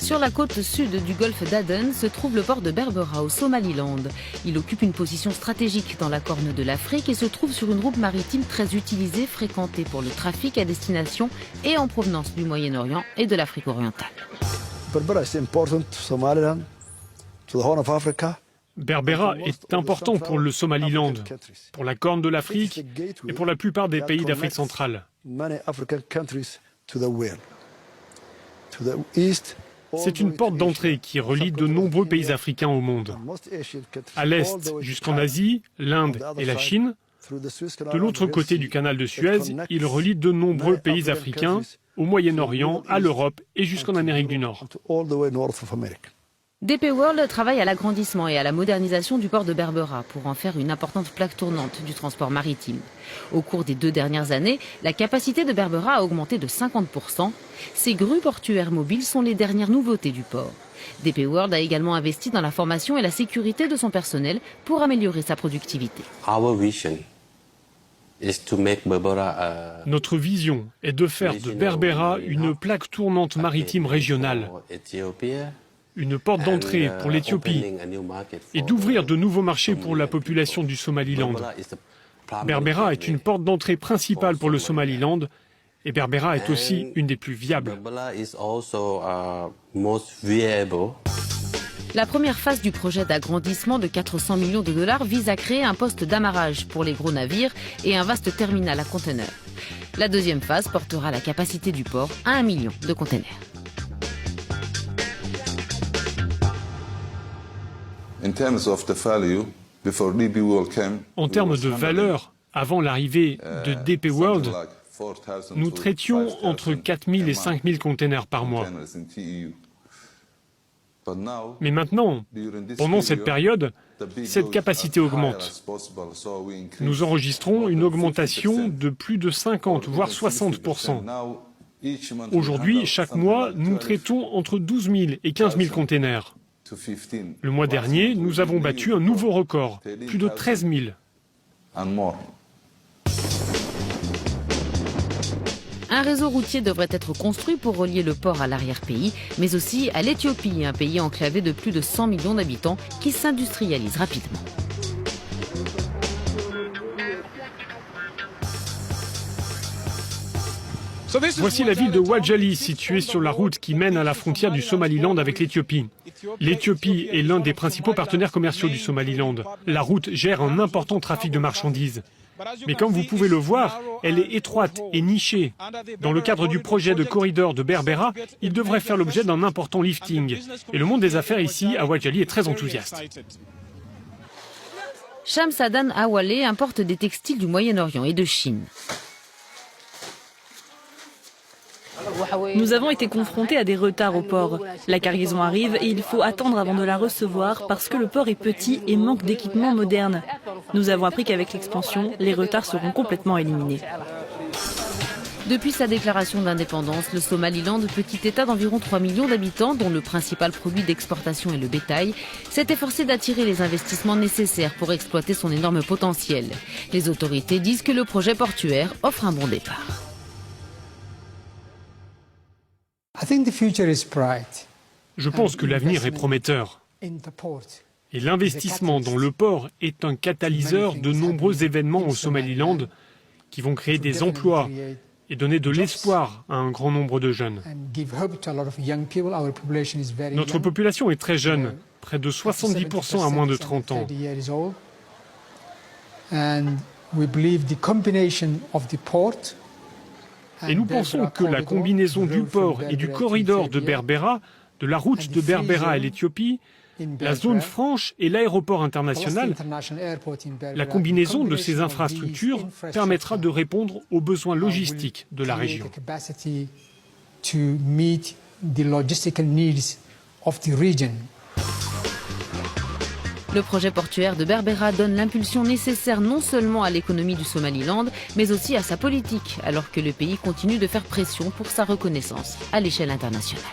Sur la côte sud du golfe d'Aden se trouve le port de Berbera au Somaliland. Il occupe une position stratégique dans la Corne de l'Afrique et se trouve sur une route maritime très utilisée, fréquentée pour le trafic à destination et en provenance du Moyen-Orient et de l'Afrique orientale. Berbera is important to Somaliland, to the Horn of Africa. Berbera est important pour le Somaliland, pour la Corne de l'Afrique et pour la plupart des pays d'Afrique centrale. C'est une porte d'entrée qui relie de nombreux pays africains au monde. À l'est jusqu'en Asie, l'Inde et la Chine. De l'autre côté du canal de Suez, il relie de nombreux pays africains au Moyen-Orient, à l'Europe et jusqu'en Amérique du Nord. DP World travaille à l'agrandissement et à la modernisation du port de Berbera pour en faire une importante plaque tournante du transport maritime. Au cours des 2 dernières années, la capacité de Berbera a augmenté de 50%. Ces grues portuaires mobiles sont les dernières nouveautés du port. DP World a également investi dans la formation et la sécurité de son personnel pour améliorer sa productivité. Notre vision est de faire de Berbera une plaque tournante maritime régionale, une porte d'entrée pour l'Éthiopie et d'ouvrir de nouveaux marchés pour la population du Somaliland. Berbera est une porte d'entrée principale pour le Somaliland et Berbera est aussi une des plus viables. La première phase du projet d'agrandissement de 400 millions de dollars vise à créer un poste d'amarrage pour les gros navires et un vaste terminal à conteneurs. La deuxième phase portera la capacité du port à 1 million de conteneurs. En termes de valeur, avant l'arrivée de DP World, nous traitions entre 4 000 et 5 000 containers par mois. Mais maintenant, pendant cette période, cette capacité augmente. Nous enregistrons une augmentation de plus de 50, voire 60%. Aujourd'hui, chaque mois, nous traitons entre 12 000 et 15 000 containers. Le mois dernier, nous avons battu un nouveau record, plus de 13 000. Un réseau routier devrait être construit pour relier le port à l'arrière-pays, mais aussi à l'Éthiopie, un pays enclavé de plus de 100 millions d'habitants qui s'industrialise rapidement. Voici la ville de Wajali, située sur la route qui mène à la frontière du Somaliland avec l'Éthiopie. L'Éthiopie est l'un des principaux partenaires commerciaux du Somaliland. La route gère un important trafic de marchandises. Mais comme vous pouvez le voir, elle est étroite et nichée. Dans le cadre du projet de corridor de Berbera, il devrait faire l'objet d'un important lifting. Et le monde des affaires ici, à Wajali, est très enthousiaste. Shams Adan Awale importe des textiles du Moyen-Orient et de Chine. Nous avons été confrontés à des retards au port. La cargaison arrive et il faut attendre avant de la recevoir parce que le port est petit et manque d'équipements modernes. Nous avons appris qu'avec l'expansion, les retards seront complètement éliminés. Depuis sa déclaration d'indépendance, le Somaliland, petit État d'environ 3 millions d'habitants, dont le principal produit d'exportation est le bétail, s'est efforcé d'attirer les investissements nécessaires pour exploiter son énorme potentiel. Les autorités disent que le projet portuaire offre un bon départ. Je pense que l'avenir est prometteur. Et l'investissement dans le port est un catalyseur de nombreux événements au Somaliland qui vont créer des emplois et donner de l'espoir à un grand nombre de jeunes. Notre population est très jeune, près de 70% à moins de 30 ans. Et nous pensons que la combinaison du port et du corridor de Berbera, de la route de Berbera à l'Éthiopie, la zone franche et l'aéroport international, la combinaison de ces infrastructures permettra de répondre aux besoins logistiques de la région. Le projet portuaire de Berbera donne l'impulsion nécessaire non seulement à l'économie du Somaliland, mais aussi à sa politique, alors que le pays continue de faire pression pour sa reconnaissance à l'échelle internationale.